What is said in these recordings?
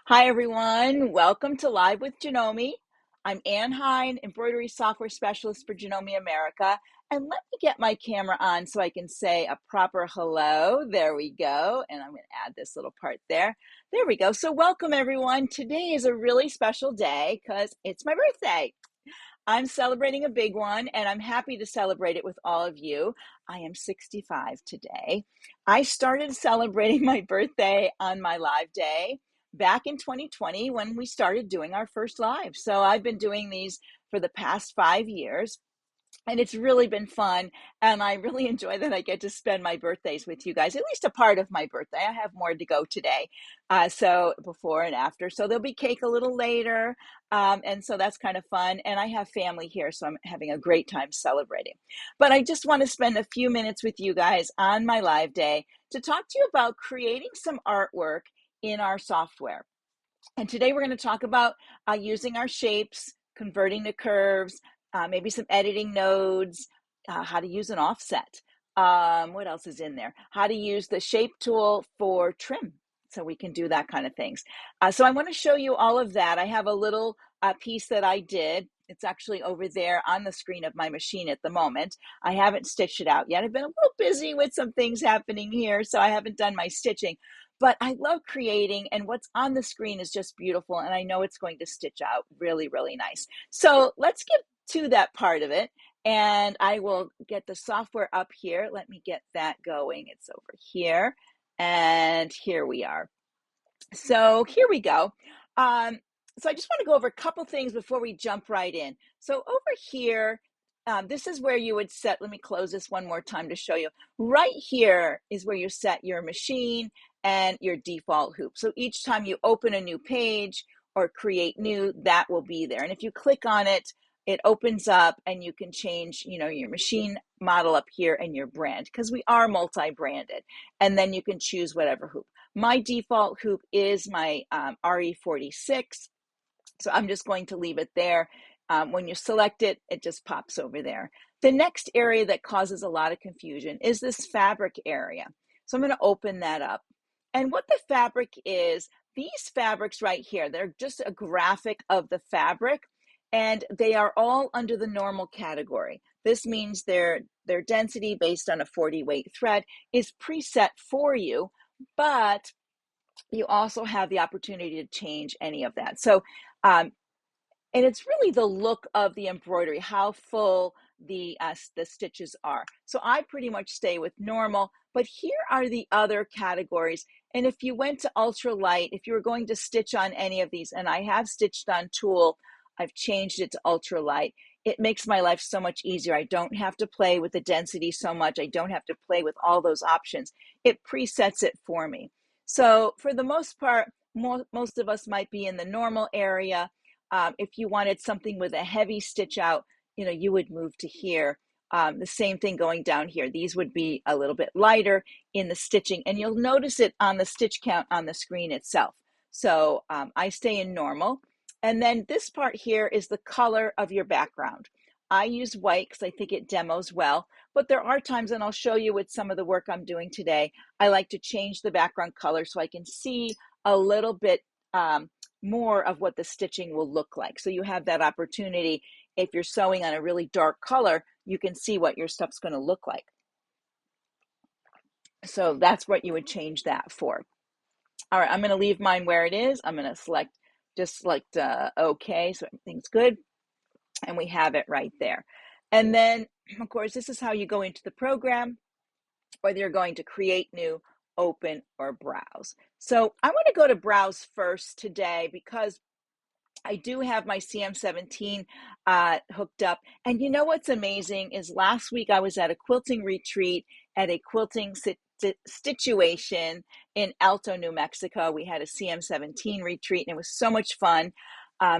Hi, everyone. Welcome to Live with Janome. I'm Ann Hine, Embroidery Software Specialist for Janome America. And let me get my camera on so I can say a proper hello. There we go. And I'm going to add this little part there. There we go. So welcome, everyone. Today is a really special day because it's my birthday. I'm celebrating a big one, and I'm happy to celebrate it with all of you. I am 65 today. I started celebrating my birthday on my live day back in 2020 when we started doing our first live. So I've been doing these for the past 5 years. And it's really been fun. And I really enjoy that I get to spend my birthdays with you guys, at least a part of my birthday. I have more to go today. So before and after. So there'll be cake a little later. And so that's kind of fun. And I have family here. So I'm having a great time celebrating. But I just want to spend a few minutes with you guys on my live day to talk to you about creating some artwork in our software. And today we're going to talk about using our shapes, converting to curves, maybe some editing nodes, how to use an offset. What else is in there? How to use the shape tool for trim. So we can do that kind of things. So I want to show you all of that. I have a little piece that I did. It's actually over there on the screen of my machine at the moment. I haven't stitched it out yet. I've been a little busy with some things happening here, so I haven't done my stitching. But I love creating, and what's on the screen is just beautiful, and I know it's going to stitch out really, really nice. So let's get to that part of it, and I will get the software up here. Let me get that going. It's over here, and here we are. So here we go. So I just want to go over a couple things before we jump right in. So over here, this is where you would set, let me close this one more time to show you. Right here is where you set your machine and your default hoop. So each time you open a new page or create new, that will be there. And if you click on it, it opens up and you can change, your machine model up here and your brand, because we are multi-branded. And then you can choose whatever hoop. My default hoop is my RE46, so I'm just going to leave it there. When you select it, it just pops over there. The next area that causes a lot of confusion is this fabric area. So I'm going to open that up. And what the fabric is, these fabrics right here, they're just a graphic of the fabric, and they are all under the normal category. This means their density based on a 40 weight thread is preset for you, but you also have the opportunity to change any of that. So, and it's really the look of the embroidery, how full the stitches are. So I pretty much stay with normal, but here are the other categories. And if you went to ultralight, if you were going to stitch on any of these, and I have stitched on tulle, I've changed it to ultralight. It makes my life so much easier. I don't have to play with the density so much. I don't have to play with all those options. It presets it for me. So for the most part, most of us might be in the normal area. If you wanted something with a heavy stitch out, you would move to here. The same thing going down here. These would be a little bit lighter in the stitching, and you'll notice it on the stitch count on the screen itself. So I stay in normal. And then this part here is the color of your background. I use white because I think it demos well, but there are times, and I'll show you with some of the work I'm doing today, I like to change the background color so I can see a little bit more of what the stitching will look like. So you have that opportunity. If you're sewing on a really dark color, you can see what your stuff's going to look like. So that's what you would change that for. All right, I'm going to leave mine where it is. I'm going to just select OK, so everything's good. And we have it right there. And then, of course, this is how you go into the program, whether you're going to create new, open, or browse. So I want to go to browse first today because I do have my CM17 hooked up. And you know what's amazing is last week I was at a quilting retreat at a quilting situation in Alto, New Mexico. We had a CM17 retreat, and it was so much fun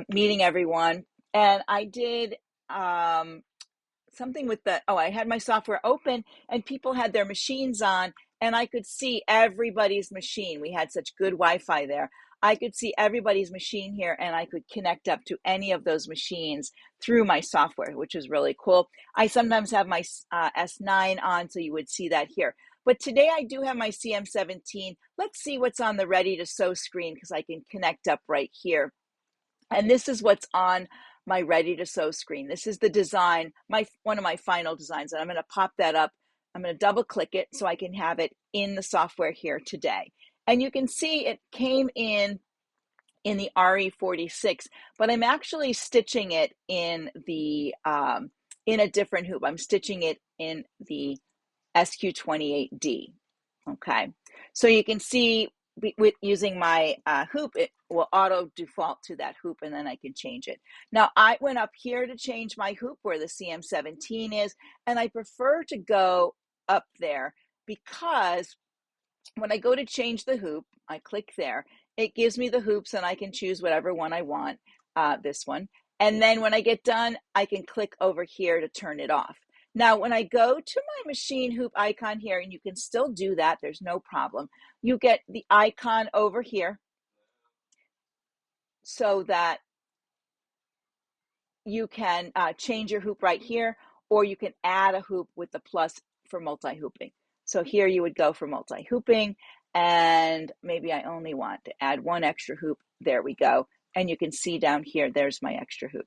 meeting everyone. And I did something with I had my software open and people had their machines on, and I could see everybody's machine. We had such good Wi-Fi there. I could see everybody's machine here, and I could connect up to any of those machines through my software, which is really cool. I sometimes have my S9 on, so you would see that here. But today I do have my CM17. Let's see what's on the ready to sew screen because I can connect up right here. And this is what's on my ready to sew screen. This is the design, one of my final designs. And I'm going to pop that up. I'm going to double click it so I can have it in the software here today. And you can see it came in the RE46, but I'm actually stitching it in the in a different hoop. I'm stitching it in the SQ28D. Okay, so you can see with using my hoop, it will auto default to that hoop, and then I can change it. Now I went up here to change my hoop where the CM17 is, and I prefer to go up there because when I go to change the hoop, I click there. It gives me the hoops and I can choose whatever one I want, this one. And then when I get done, I can click over here to turn it off. Now, when I go to my machine hoop icon here, and you can still do that, there's no problem. You get the icon over here so that you can change your hoop right here, or you can add a hoop with the plus for multi-hooping. So here you would go for multi-hooping, and maybe I only want to add one extra hoop. There we go. And you can see down here, there's my extra hoop.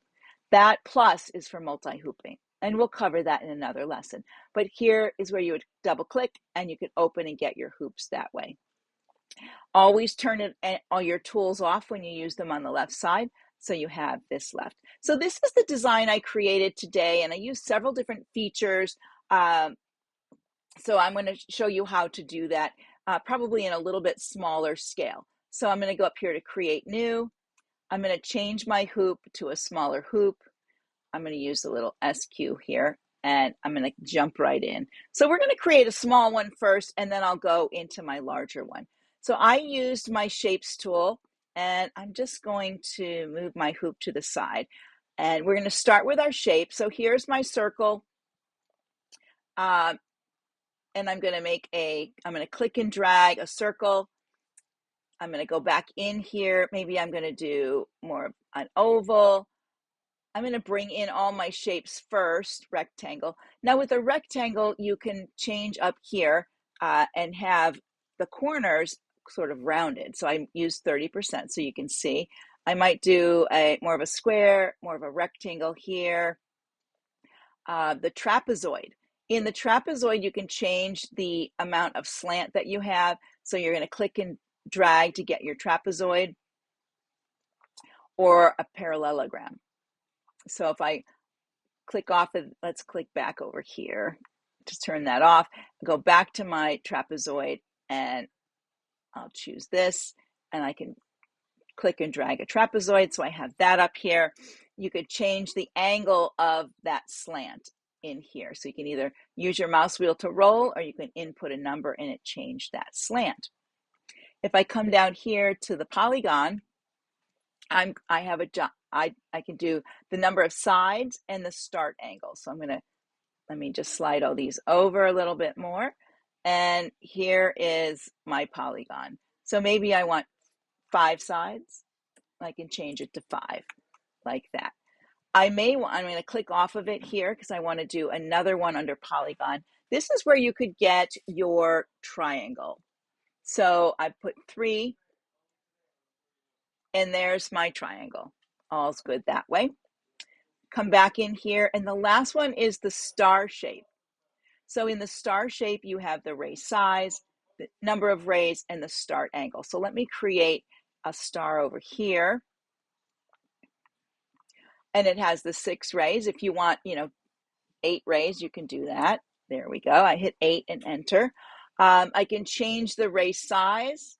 That plus is for multi-hooping, and we'll cover that in another lesson. But here is where you would double click and you can open and get your hoops that way. Always turn all your tools off when you use them on the left side, so you have this left. So this is the design I created today, and I used several different features. So I'm going to show you how to do that, probably in a little bit smaller scale. So I'm going to go up here to create new. I'm going to change my hoop to a smaller hoop. I'm going to use the little SQ here, and I'm going to jump right in. So we're going to create a small one first, and then I'll go into my larger one. So I used my shapes tool, and I'm just going to move my hoop to the side. And we're going to start with our shape. So here's my circle. And I'm going to click and drag a circle. I'm going to go back in here. Maybe I'm going to do more of an oval. I'm going to bring in all my shapes first, rectangle. Now with a rectangle, you can change up here and have the corners sort of rounded. So I use 30% so you can see. I might do more of a square, more of a rectangle here. The trapezoid. In the trapezoid, you can change the amount of slant that you have. So you're going to click and drag to get your trapezoid or a parallelogram. So if I click off, let's click back over here to turn that off, go back to my trapezoid, and I'll choose this, and I can click and drag a trapezoid. So I have that up here. You could change the angle of that slant in here. So you can either use your mouse wheel to roll, or you can input a number and it change that slant. If I come down here to the polygon, I can do the number of sides and the start angle. So let me just slide all these over a little bit more. And here is my polygon. So maybe I want 5 sides. I can change it to 5 like that. I'm going to click off of it here because I want to do another one under polygon. This is where you could get your triangle. So I put 3, and there's my triangle. All's good that way. Come back in here, and the last one is the star shape. So in the star shape, you have the ray size, the number of rays, and the start angle. So let me create a star over here. And it has the 6 rays. If you want, 8 rays, you can do that. There we go. I hit 8 and enter. I can change the ray size,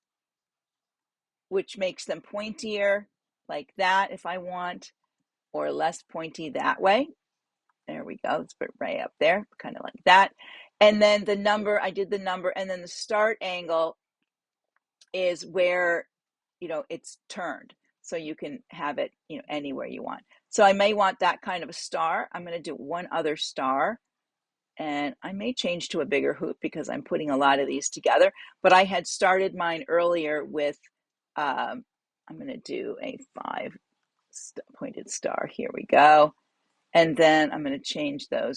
which makes them pointier like that if I want, or less pointy that way. There we go. Let's put ray up there, kind of like that. And then the number, I did the number, and then the start angle is where, it's turned. So you can have it, anywhere you want. So I may want that kind of a star. I'm going to do one other star, and I may change to a bigger hoop because I'm putting a lot of these together, but I had started mine earlier with, I'm going to do a 5 pointed star. Here we go. And then I'm going to change the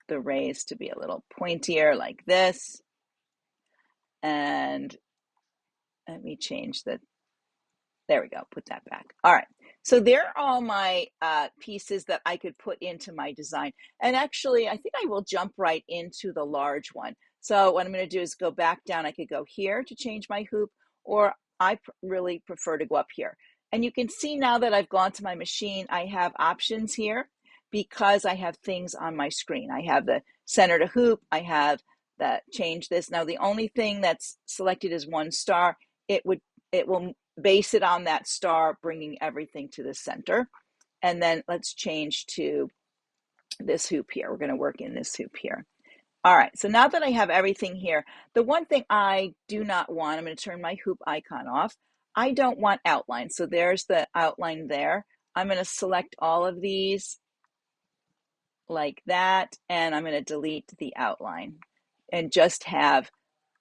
rays to be a little pointier like this. And let me change there we go, put that back. All right, so there are all my pieces that I could put into my design. And actually, I think I will jump right into the large one. So what I'm going to do is go back down. I could go here to change my hoop, or I really prefer to go up here. And you can see now that I've gone to my machine, I have options here because I have things on my screen. I have the center to hoop. I have that change this. Now, the only thing that's selected is 1 star. It will base it on that star, bringing everything to the center. And then let's change to this hoop here. We're going to work in this hoop here. All right, so now that I have everything here, the one thing I do not want, I'm going to turn my hoop icon off. I don't want outline. So there's the outline there. I'm going to select all of these like that, and I'm going to delete the outline and just have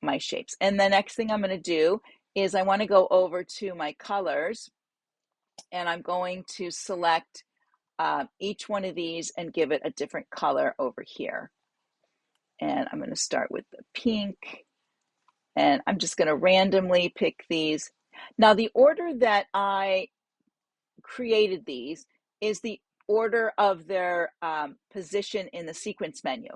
my shapes. And the next thing I'm going to do is I want to go over to my colors, and I'm going to select each one of these and give it a different color over here. And I'm going to start with the pink, and I'm just going to randomly pick these. Now, the order that I created these is the order of their position in the sequence menu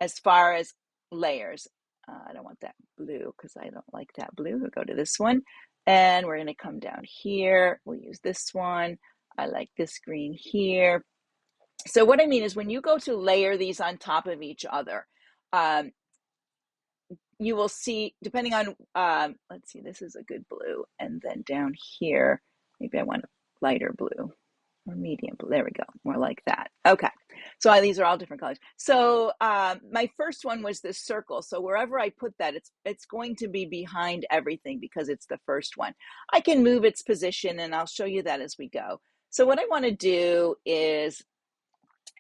as far as layers. I don't want that blue because I don't like that blue. We'll go to this one, and we're going to come down here. We'll use this one. I like this green here. So what I mean is when you go to layer these on top of each other, you will see, depending on, let's see, this is a good blue. And then down here, maybe I want a lighter blue or medium blue. There we go, more like that. Okay, so these are all different colors. So my first one was this circle. So wherever I put that, it's going to be behind everything because it's the first one. I can move its position, and I'll show you that as we go. So what I want to do is,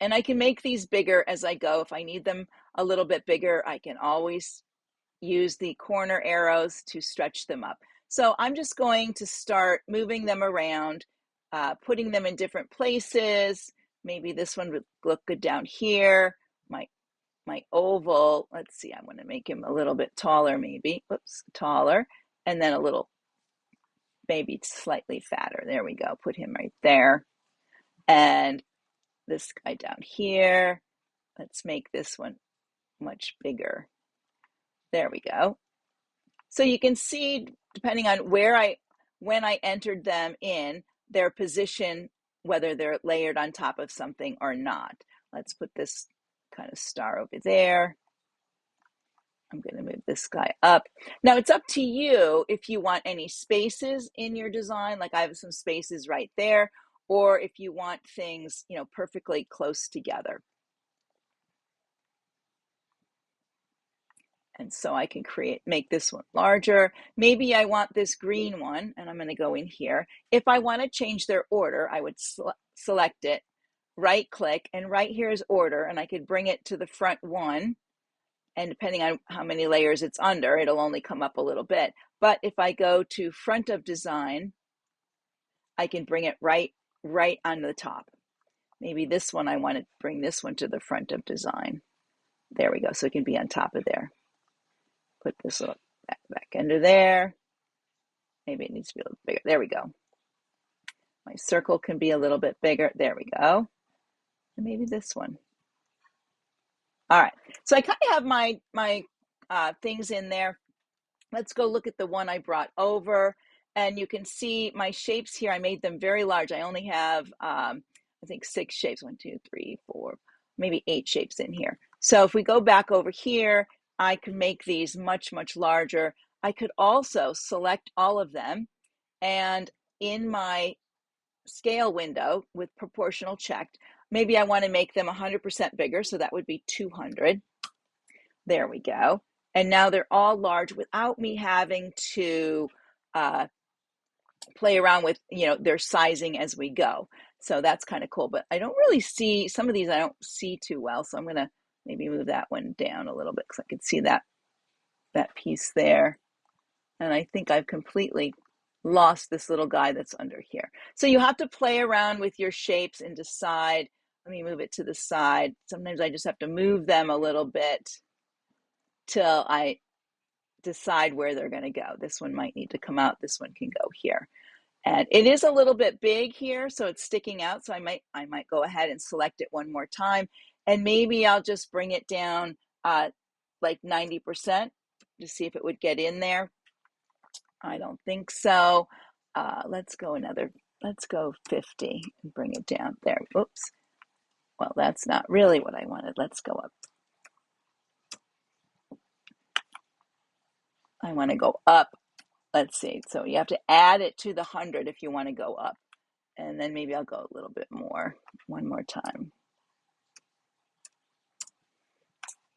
and I can make these bigger as I go. If I need them a little bit bigger, I can always use the corner arrows to stretch them up. So I'm just going to start moving them around, putting them in different places. Maybe this one would look good down here. My oval, let's see, I want to make him a little bit taller maybe. Oops, taller. And then a little, maybe slightly fatter. There we go, put him right there. And this guy down here, let's make this one much bigger. There we go. So you can see, depending on when I entered them in, their position, whether they're layered on top of something or not. Let's put this kind of star over there. I'm going to move this guy up. Now it's up to you if you want any spaces in your design, like I have some spaces right there, or if you want things, perfectly close together. And so I can make this one larger. Maybe I want this green one, and I'm going to go in here. If I want to change their order, I would select it, right click, and right here is order, and I could bring it to the front one. And depending on how many layers it's under, it'll only come up a little bit. But if I go to front of design, I can bring it right on the top. Maybe this one, I want to bring this one to the front of design. There we go, so it can be on top of there. Put this little back under there. Maybe it needs to be a little bigger. There we go. My circle can be a little bit bigger. There we go. And maybe this one. All right. So I kind of have my things in there. Let's go look at the one I brought over. And you can see my shapes here. I made them very large. I only have, I think, 6 shapes. 1, 2, 3, 4, maybe 8 shapes in here. So if we go back over here, I could make these much, much larger. I could also select all of them, and in my scale window with proportional checked, maybe I want to make them 100% bigger, so that would be 200. There we go. And now they're all large without me having to play around with their sizing as we go. So that's kind of cool, but I don't really see, some of these I don't see too well, so I'm going to maybe move that one down a little bit because I could see that piece there. And I think I've completely lost this little guy that's under here. So you have to play around with your shapes and decide. Let me move it to the side. Sometimes I just have to move them a little bit till I decide where they're going to go. This one might need to come out. This one can go here. And it is a little bit big here, so it's sticking out. So I might go ahead and select it one more time. And maybe I'll just bring it down like 90% to see if it would get in there. I don't think so. Let's go 50 and bring it down there. Oops. Well, that's not really what I wanted. Let's go up. I want to go up. Let's see. So you have to add it to the 100 if you want to go up. And then maybe I'll go a little bit more, one more time.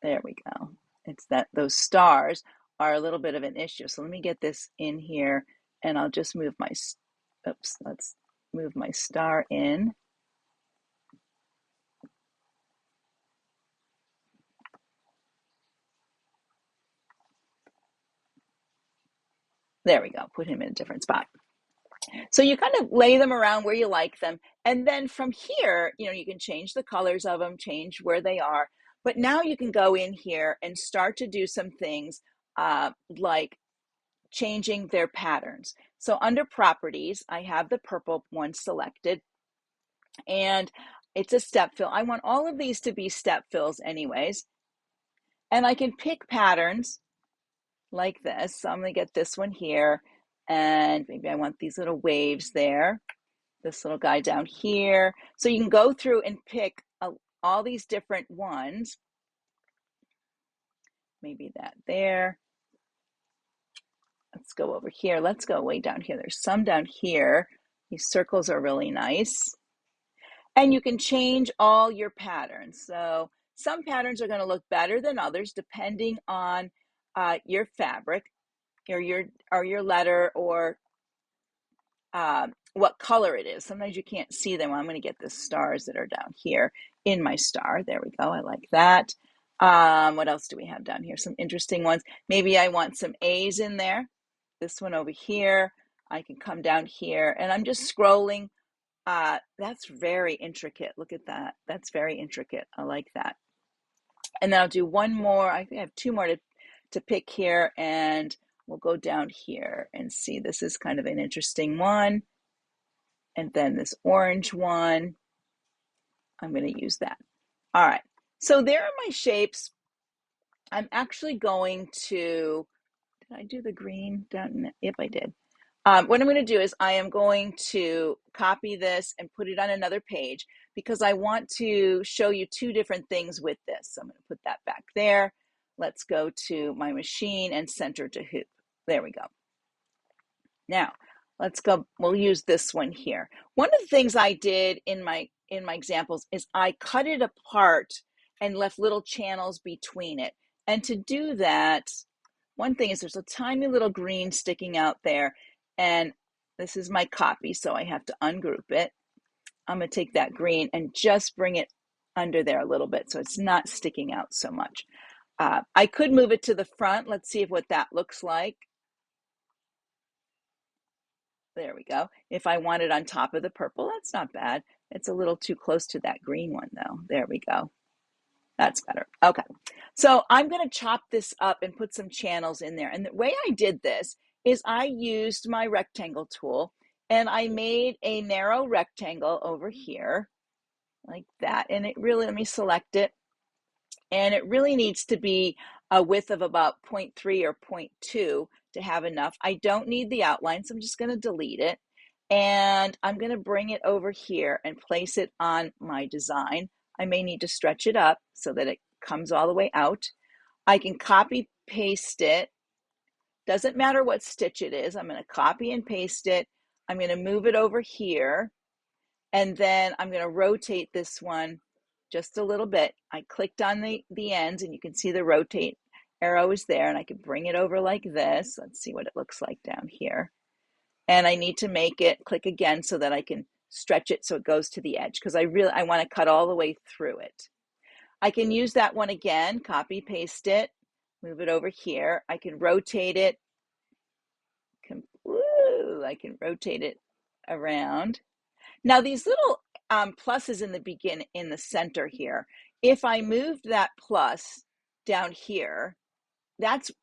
There we go. It's that those stars are a little bit of an issue. So let me get this in here and I'll just move my, oops, let's move my star in. There we go. Put him in a different spot. So you kind of lay them around where you like them. And then from here, you can change the colors of them, change where they are. But now you can go in here and start to do some things like changing their patterns. So under properties, I have the purple one selected and it's a step fill. I want all of these to be step fills anyways. And I can pick patterns like this. So I'm going to get this one here and maybe I want these little waves there. This little guy down here. So you can go through and pick all these different ones. Maybe that there. Let's go over here. Let's go way down here. There's some down here. These circles are really nice. And you can change all your patterns. So some patterns are going to look better than others depending on your fabric or your letter or what color it is. Sometimes you can't see them. I'm going to get the stars that are down here in my star. There we go. I like that. What else do we have down here? Some interesting ones. Maybe I want some A's in there. This one over here. I can come down here and I'm just scrolling. That's very intricate. Look at that. That's very intricate. I like that. And then I'll do one more. I think I have two more to pick here and we'll go down here and see. This is kind of an interesting one. And then this orange one, I'm going to use that. All right, so there are my shapes. I'm actually going to, did I do the green down? Yep, I did. What I'm going to do is I am going to copy this and put it on another page because I want to show you two different things with this. So I'm going to put that back there. Let's go to my machine and center to hoop. There we go. Now, let's go, we'll use this one here. One of the things I did in my examples is I cut it apart and left little channels between it. And to do that, one thing is there's a tiny little green sticking out there and this is my copy, so I have to ungroup it. I'm going to take that green and just bring it under there a little bit so it's not sticking out so much. I could move it to the front. Let's see what that looks like. There we go. If I want it on top of the purple, that's not bad. It's a little too close to that green one though. There we go. That's better. Okay. So I'm going to chop this up and put some channels in there. And the way I did this is I used my rectangle tool and I made a narrow rectangle over here like that. And it really, let me select it. And it really needs to be a width of about 0.3 or 0.2 to have enough. I don't need the outline, so I'm just going to delete it. And I'm going to bring it over here and place it on my design. I may need to stretch it up so that it comes all the way out. I can copy paste it. Doesn't matter what stitch it is. I'm going to copy and paste it. I'm going to move it over here. And then I'm going to rotate this one just a little bit. I clicked on the ends and you can see the rotate arrow is there and I can bring it over like this. Let's see what it looks like down here. And I need to make it click again so that I can stretch it so it goes to the edge because I want to cut all the way through it. I can use that one again, copy, paste it, move it over here. I can rotate it. I can rotate it around. Now these little pluses in the center here, if I moved that plus down here,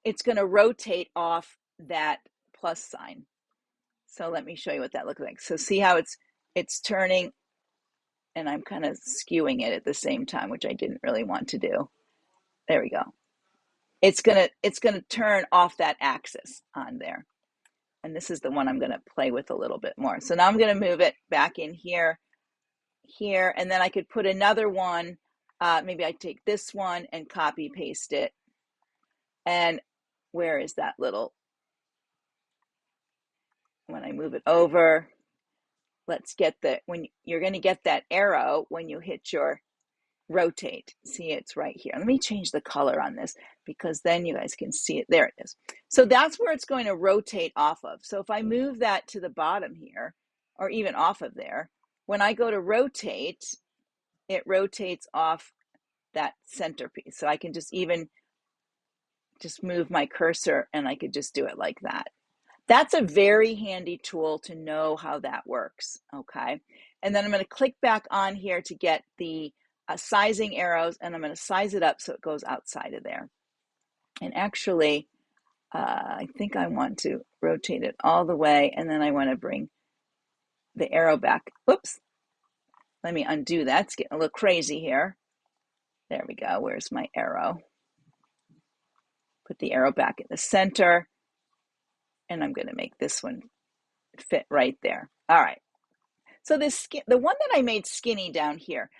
it's going to rotate off that plus sign. So let me show you what that looks like. So see how it's turning, and I'm kind of skewing it at the same time, which I didn't really want to do. There we go. It's gonna turn off that axis on there. And this is the one I'm gonna play with a little bit more. So now I'm gonna move it back in here, and then I could put another one. Maybe I take this one and copy paste it. And where is that little, when I move it over, let's get when you're gonna get that arrow when you hit your rotate. See, it's right here. Let me change the color on this because then you guys can see it. There it is. So that's where it's going to rotate off of. So if I move that to the bottom here, or even off of there, when I go to rotate, it rotates off that centerpiece. So I can just move my cursor and I could just do it like that. That's a very handy tool to know how that works, okay? And then I'm going to click back on here to get the sizing arrows, and I'm going to size it up so it goes outside of there. And actually, I think I want to rotate it all the way, and then I want to bring the arrow back. Whoops. Let me undo that. It's getting a little crazy here. There we go. Where's my arrow? Put the arrow back in the center, and I'm going to make this one fit right there. All right. So the one that I made skinny down here,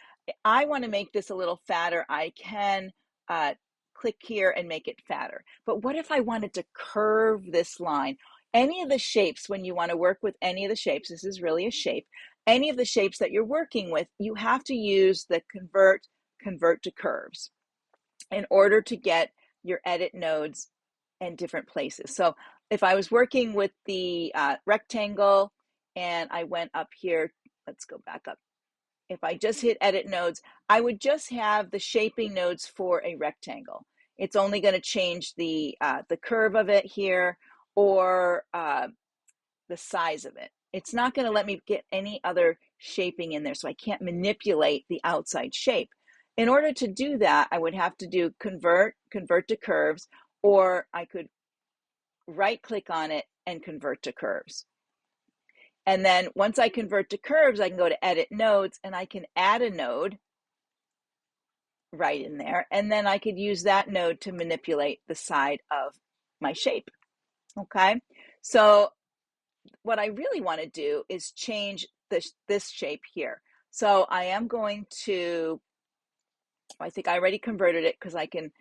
I want to make this a little fatter. I can click here and make it fatter. But what if I wanted to curve this line? Any of the shapes, when you want to work with any of the shapes, this is really a shape, any of the shapes that you're working with, you have to use the convert to curves in order to get your edit nodes in different places. So if I was working with the rectangle and I went up here, let's go back up. If I just hit edit nodes, I would just have the shaping nodes for a rectangle. It's only going to change the curve of it here, or the size of it. It's not going to let me get any other shaping in there, so I can't manipulate the outside shape. In order to do that, I would have to do convert to curves, or I could right click on it and convert to curves. And then once I convert to curves, I can go to edit nodes and I can add a node right in there. And then I could use that node to manipulate the side of my shape. Okay. So what I really want to do is change this shape here. So I am going to, I think I already converted it because I can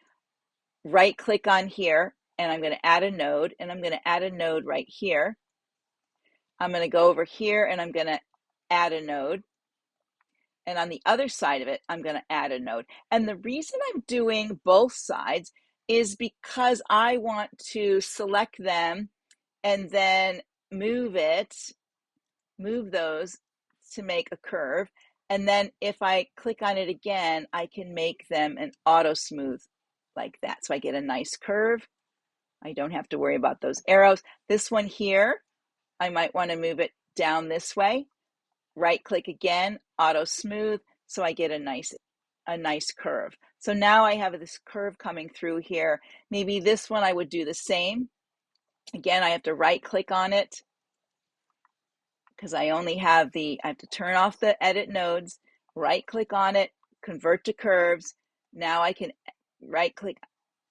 right click on here and I'm going to add a node, and I'm going to add a node right here. I'm going to go over here and I'm going to add a node. And on the other side of it, I'm going to add a node. And the reason I'm doing both sides is because I want to select them and then move those to make a curve. And then if I click on it again, I can make them an auto smooth like that. So I get a nice curve. I don't have to worry about those arrows. This one here, I might want to move it down this way. Right click again, auto smooth, so I get a nice curve. So now I have this curve coming through here. Maybe this one I would do the same. Again, I have to right click on it because I only have I have to turn off the edit nodes, right click on it, convert to curves. Now I can right click,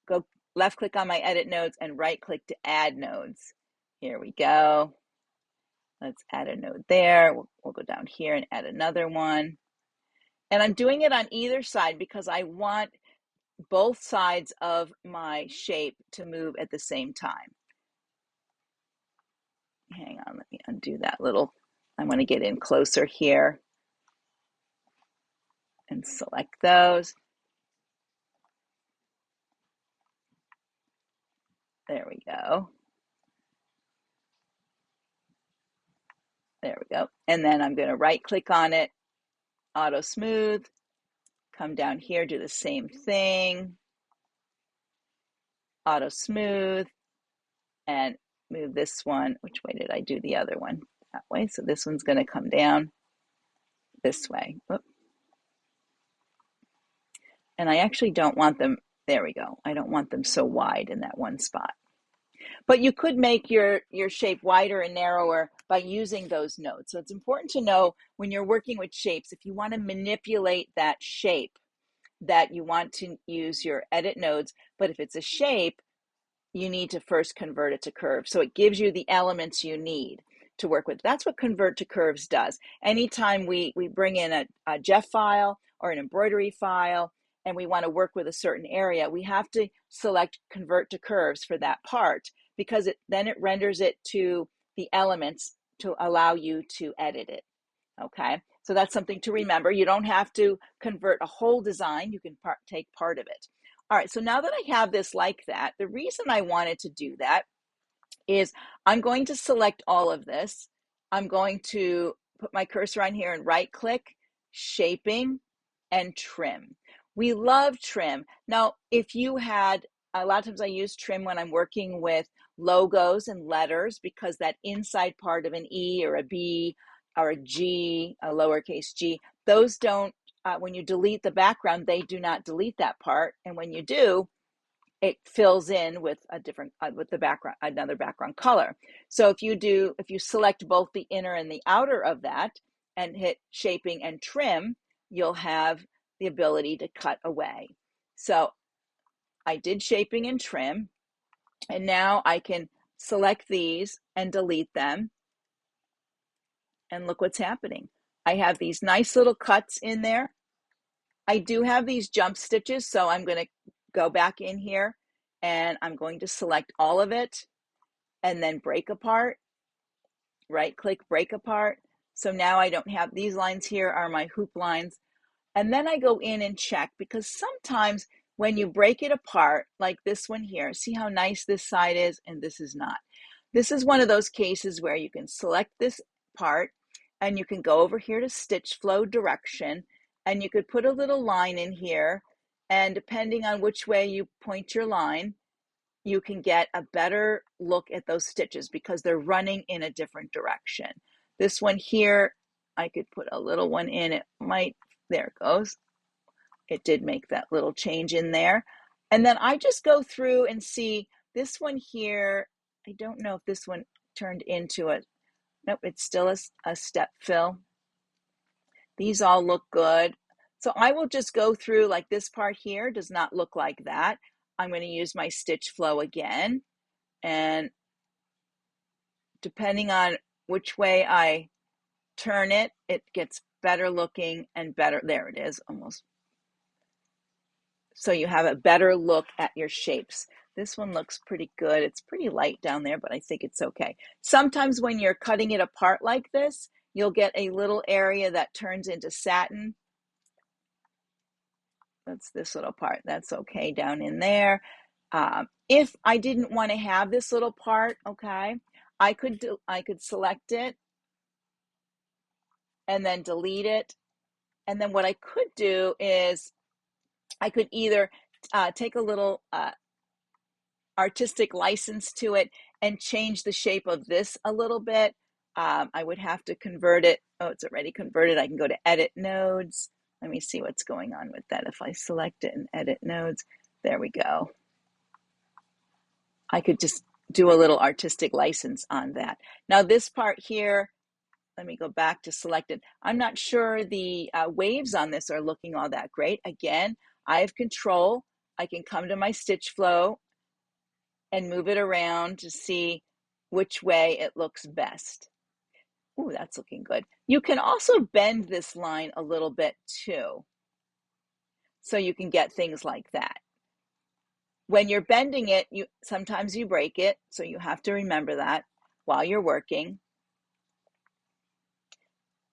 go left click on my edit nodes and right click to add nodes. Here we go. Let's add a node there. We'll go down here and add another one. And I'm doing it on either side because I want both sides of my shape to move at the same time. Hang on, let me undo that little. I want to get in closer here and select those. There we go. There we go. And then I'm going to right click on it, auto smooth, come down here, do the same thing, auto smooth, and move this one. Which way did I do the other one? That way. So this one's going to come down this way. Whoop. And I actually don't want them There we go. I don't want them so wide in that one spot. But you could make your shape wider and narrower by using those nodes. So it's important to know when you're working with shapes, if you want to manipulate that shape, that you want to use your edit nodes. But if it's a shape, you need to first convert it to curves. So it gives you the elements you need to work with. That's what convert to curves does. Anytime we bring in a Jeff file or an embroidery file and we want to work with a certain area, we have to select convert to curves for that part, because then it renders it to the elements to allow you to edit it. Okay, so that's something to remember. You don't have to convert a whole design. You can take part of it. All right, so now that I have this like that, the reason I wanted to do that is I'm going to select all of this. I'm going to put my cursor on here and right click, shaping, and trim. We love trim. Now, if you had, a lot of times I use trim when I'm working with logos and letters, because that inside part of an E or a B or a G, a lowercase g, those don't, when you delete the background, they do not delete that part. And when you do, it fills in with a different, with the background, another background color. So if you select both the inner and the outer of that and hit shaping and trim, you'll have the ability to cut away. So I did shaping and trim, and now I can select these and delete them. And look what's happening. I have these nice little cuts in there. I do have these jump stitches, so I'm going to go back in here and I'm going to select all of it and then break apart, right click, break apart. So now I don't have these lines here are my hoop lines. And then I go in and check, because sometimes when you break it apart, like this one here, see how nice this side is and this is not. This is one of those cases where you can select this part and you can go over here to stitch flow direction, and you could put a little line in here, and depending on which way you point your line, you can get a better look at those stitches because they're running in a different direction. This one here, I could put a little one in. It might, there it goes. It did make that little change in there. And then I just go through and see this one here. I don't know if this one turned into a, nope, it's still a step fill. These all look good. So I will just go through, like this part here does not look like that. I'm going to use my stitch flow again. And depending on which way I turn it, it gets better looking and better. There it is, almost. So you have a better look at your shapes. This one looks pretty good. It's pretty light down there, but I think it's okay. Sometimes when you're cutting it apart like this, you'll get a little area that turns into satin. That's this little part. That's okay down in there. If I didn't want to have this little part, okay, I could select it and then delete it. And then what I could do is I could either take a little artistic license to it and change the shape of this a little bit. I would have to convert it. Oh, it's already converted. I can go to edit nodes. Let me see what's going on with that. If I select it and edit nodes, there we go. I could just do a little artistic license on that. Now this part here, let me go back to selected. I'm not sure the waves on this are looking all that great. Again, I have control. I can come to my stitch flow and move it around to see which way it looks best. Ooh, that's looking good. You can also bend this line a little bit too, so you can get things like that. When you're bending it, sometimes you break it, so you have to remember that while you're working.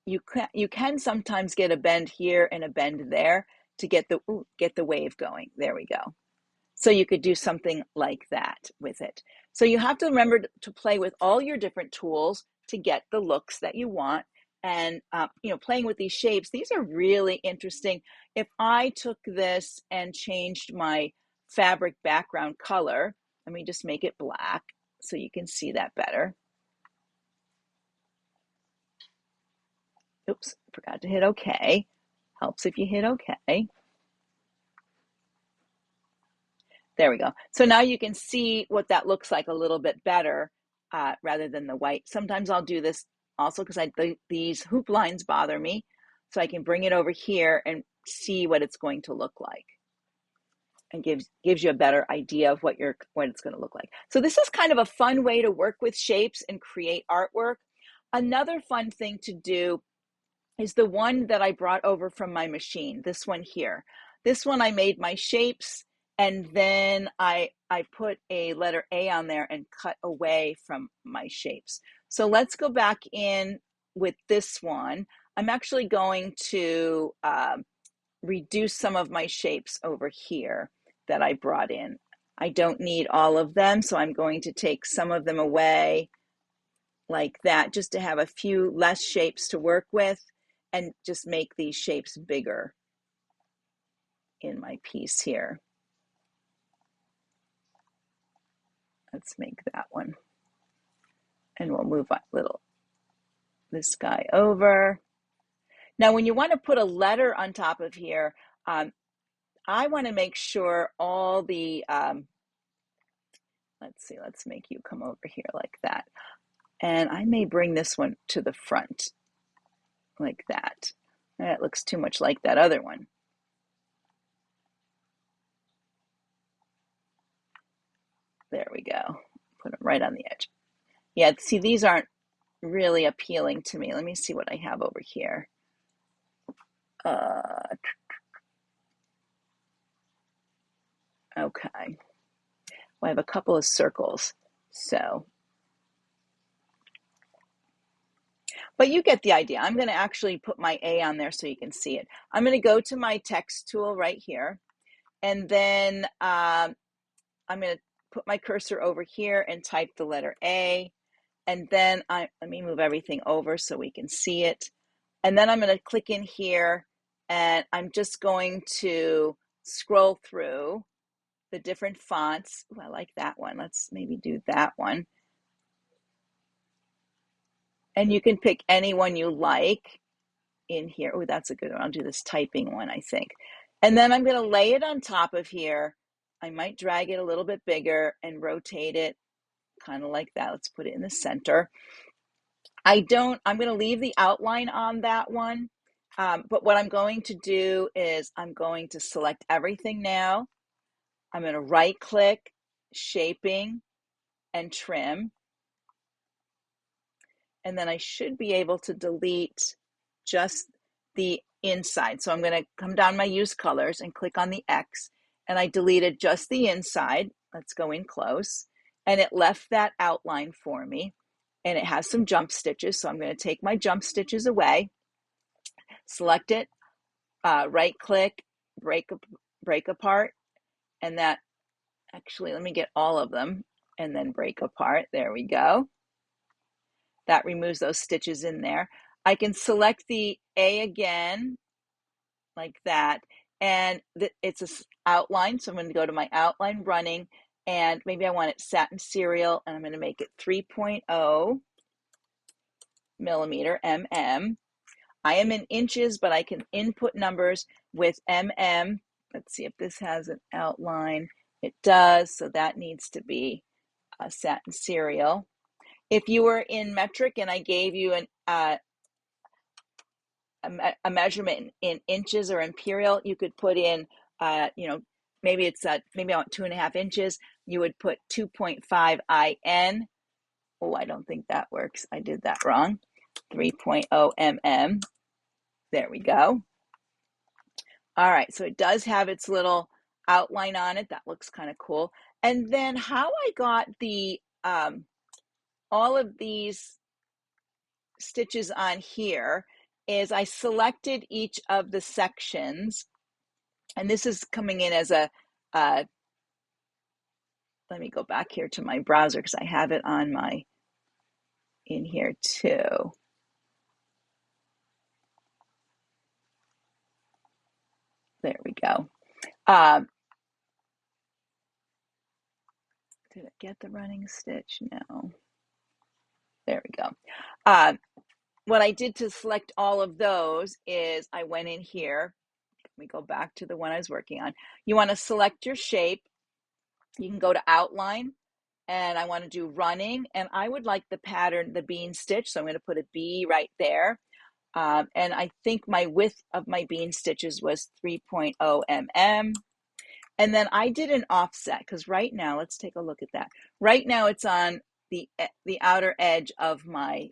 You can sometimes get a bend here and a bend there to get the wave going. There we go. So you could do something like that with it. So you have to remember to play with all your different tools to get the looks that you want. And playing with these shapes, these are really interesting. If I took this and changed my fabric background color, let me just make it black so you can see that better. Oops, forgot to hit OK. Helps if you hit OK. There we go. So now you can see what that looks like a little bit better rather than the white. Sometimes I'll do this also because these hoop lines bother me. So I can bring it over here and see what it's going to look like, and gives you a better idea of what it's going to look like. So this is kind of a fun way to work with shapes and create artwork. Another fun thing to do is the one that I brought over from my machine, this one here. This one I made my shapes, and then I put a letter A on there and cut away from my shapes. So let's go back in with this one. I'm actually going to reduce some of my shapes over here that I brought in. I don't need all of them, so I'm going to take some of them away like that, just to have a few less shapes to work with and just make these shapes bigger in my piece here. Let's make that one. And we'll move this guy over. Now, when you want to put a letter on top of here, I want to make sure all the, let's see, let's make you come over here like that. And I may bring this one to the front like that. That looks too much like that other one. There we go. Put them right on the edge. Yeah, see, these aren't really appealing to me. Let me see what I have over here. Okay. Well, I have a couple of circles, so. But you get the idea. I'm going to actually put my A on there so you can see it. I'm going to go to my text tool right here, and then I'm going to put my cursor over here and type the letter A, and then let me move everything over so we can see it. And then I'm going to click in here, and I'm just going to scroll through the different fonts. Ooh, I like that one. Let's maybe do that one. And you can pick any one you like in here. Oh, that's a good one. I'll do this typing one, I think. And then I'm going to lay it on top of here. I might drag it a little bit bigger and rotate it kind of like that. Let's put it in the center. I'm going to leave the outline on that one. But what I'm going to do is I'm going to select everything now. I'm going to right click, shaping, and trim. And then I should be able to delete just the inside. So I'm going to come down my use colors and click on the X, and I deleted just the inside. Let's go in close. And it left that outline for me. And it has some jump stitches. So I'm going to take my jump stitches away, select it, right click, break apart. And that actually, let me get all of them and then break apart. There we go. That removes those stitches in there. I can select the A again, like that, and it's an outline, so I'm going to go to my outline running, and maybe I want it satin serial, and I'm going to make it 3.0 millimeter mm. I am in inches, but I can input numbers with mm. Let's see if this has an outline. It does, so that needs to be a satin serial. If you were in metric and I gave you a measurement in inches or imperial, you could put in, maybe it's maybe I want 2.5 inches. You would put 2.5 IN. Oh, I don't think that works. I did that wrong. 3.0 mm. There we go. All right, so it does have its little outline on it. That looks kind of cool. And then how I got the all of these stitches on here is I selected each of the sections, and this is coming in as a, let me go back here to my browser because I have it on in here too. There we go. Did it get the running stitch? No. There we go. What I did to select all of those is I went in here. Let me go back to the one I was working on. You want to select your shape, You can go to outline, and I want to do running, and I would like the pattern, the bean stitch, so I'm going to put a B right there. And I think my width of my bean stitches was 3.0 mm. And then I did an offset, because right now, let's take a look at that. Right now it's on the outer edge of my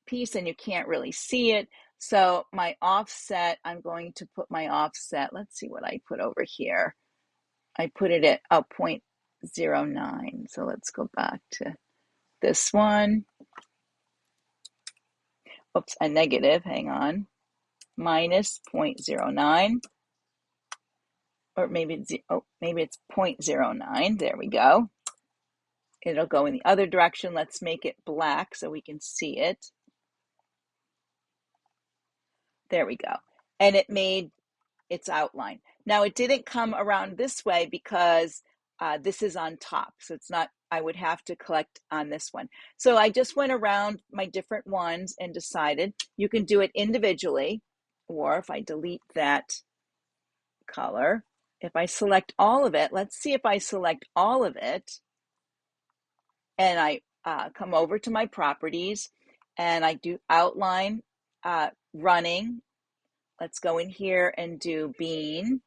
piece, and you can't really see it. So my offset, I'm going to put my offset, let's see what I put over here. I put it at 0.09. So let's go back to this one. Oops, a negative, hang on, minus 0.09. Or maybe it's 0.09. There we go. It'll go in the other direction. Let's make it black so we can see it. There we go. And it made its outline. Now it didn't come around this way because this is on top. So it's not, I would have to collect on this one. So I just went around my different ones and decided you can do it individually, or if I delete that color, if I select all of it, let's see if I select all of it and I come over to my properties and I do outline running. Let's go in here and do bean.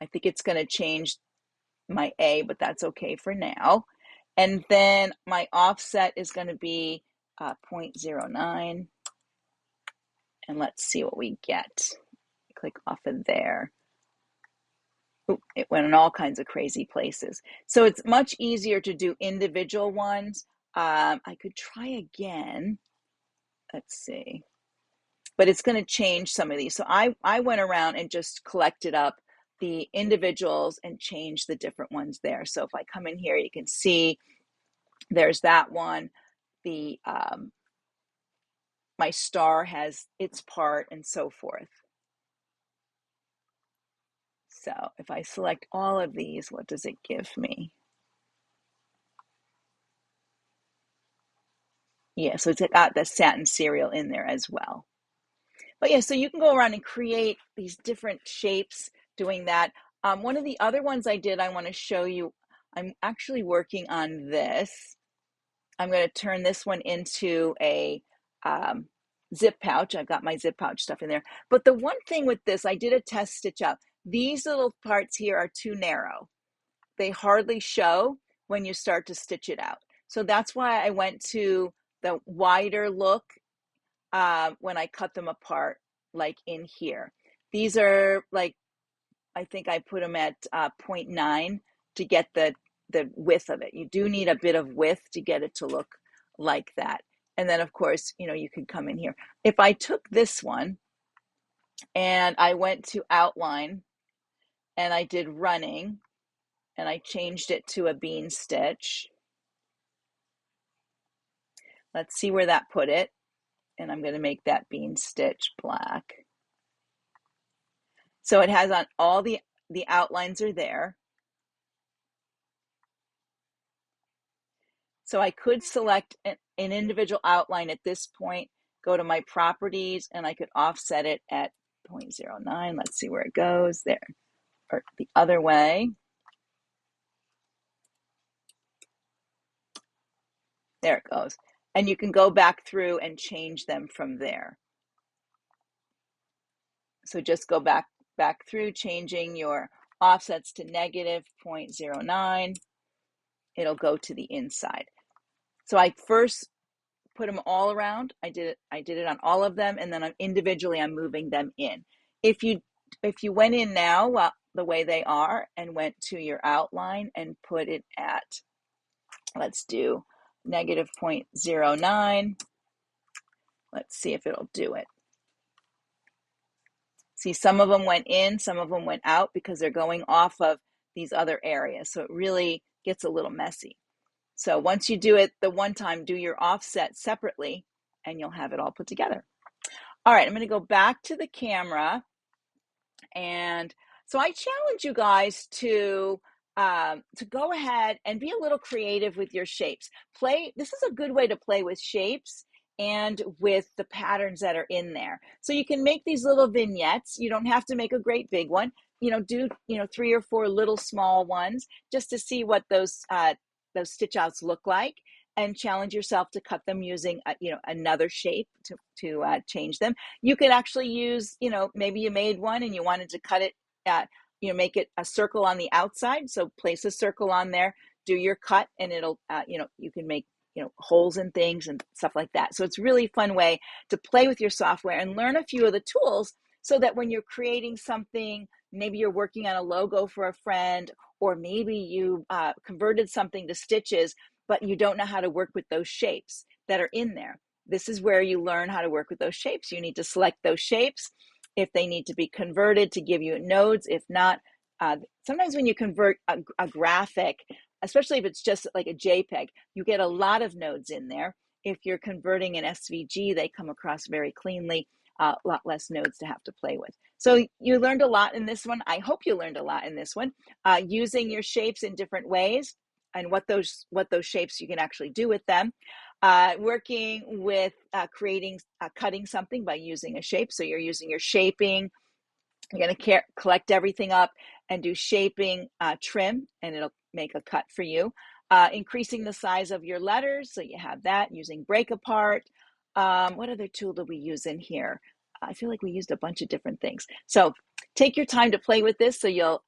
I think it's going to change my A, but that's okay for now. And then my offset is going to be 0.09. And let's see what we get. Click off of there. Ooh, it went in all kinds of crazy places. So it's much easier to do individual ones. I could try again. Let's see. But it's going to change some of these. So I went around and just collected up the individuals and changed the different ones there. So if I come in here, you can see there's that one. The my star has its part and so forth. So if I select all of these, what does it give me? Yeah, so it's got the satin cereal in there as well. But yeah, so you can go around and create these different shapes doing that. One of the other ones I did, I want to show you, I'm actually working on this. I'm going to turn this one into a zip pouch. I've got my zip pouch stuff in there. But the one thing with this, I did a test stitch up. These little parts here are too narrow. They hardly show when you start to stitch it out. So that's why I went to the wider look when I cut them apart, like in here. These are like, I think I put them at 0.9 to get the width of it. You do need a bit of width to get it to look like that. And then of course, you know, you could come in here. If I took this one and I went to outline and I did running and I changed it to a bean stitch. Let's see where that put it. And I'm going to make that bean stitch black. So it has on all the outlines are there. So I could select an individual outline at this point, go to my properties, and I could offset it at 0.09. Let's see where it goes there, or the other way. There it goes. And you can go back through and change them from there. So just go back through, changing your offsets to negative 0.09. It'll go to the inside. So I first put them all around. I did it on all of them, and then individually I'm moving them in. If you went in now the way they are and went to your outline and put it at, let's do negative 0.09. Let's see if it'll do it. See, some of them went in, some of them went out because they're going off of these other areas. So it really gets a little messy. So once you do it the one time, do your offset separately and you'll have it all put together. All right, I'm going to go back to the camera. And so I challenge you guys to go ahead and be a little creative with your shapes. This is a good way to play with shapes and with the patterns that are in there. So you can make these little vignettes. You don't have to make a great big one, do, 3 or 4 little small ones just to see what those stitch outs look like, and challenge yourself to cut them using, another shape to change them. You could actually use, maybe you made one and you wanted to cut it, make it a circle on the outside. So place a circle on there, do your cut, and it'll, you can make, holes in things and stuff like that. So it's really fun way to play with your software and learn a few of the tools, so that when you're creating something, maybe you're working on a logo for a friend, or maybe you converted something to stitches, but you don't know how to work with those shapes that are in there. This is where you learn how to work with those shapes. You need to select those shapes if they need to be converted to give you nodes. If not, sometimes when you convert a graphic, especially if it's just like a JPEG, you get a lot of nodes in there. If you're converting an SVG, they come across very cleanly, a lot less nodes to have to play with. So you learned a lot in this one. I hope you learned a lot in this one, using your shapes in different ways, and what those shapes you can actually do with them. Working with cutting something by using a shape. So you're using your shaping. You're going to collect everything up and do shaping, trim, and it'll make a cut for you. Increasing the size of your letters, so you have that using break apart. What other tool do we use in here? I feel like we used a bunch of different things. So take your time to play with this, so you'll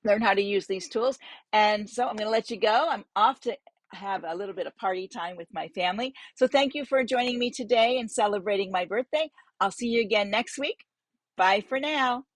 learn how to use these tools. And so I'm going to let you go. I'm off to have a little bit of party time with my family. So thank you for joining me today and celebrating my birthday. I'll see you again next week. Bye for now.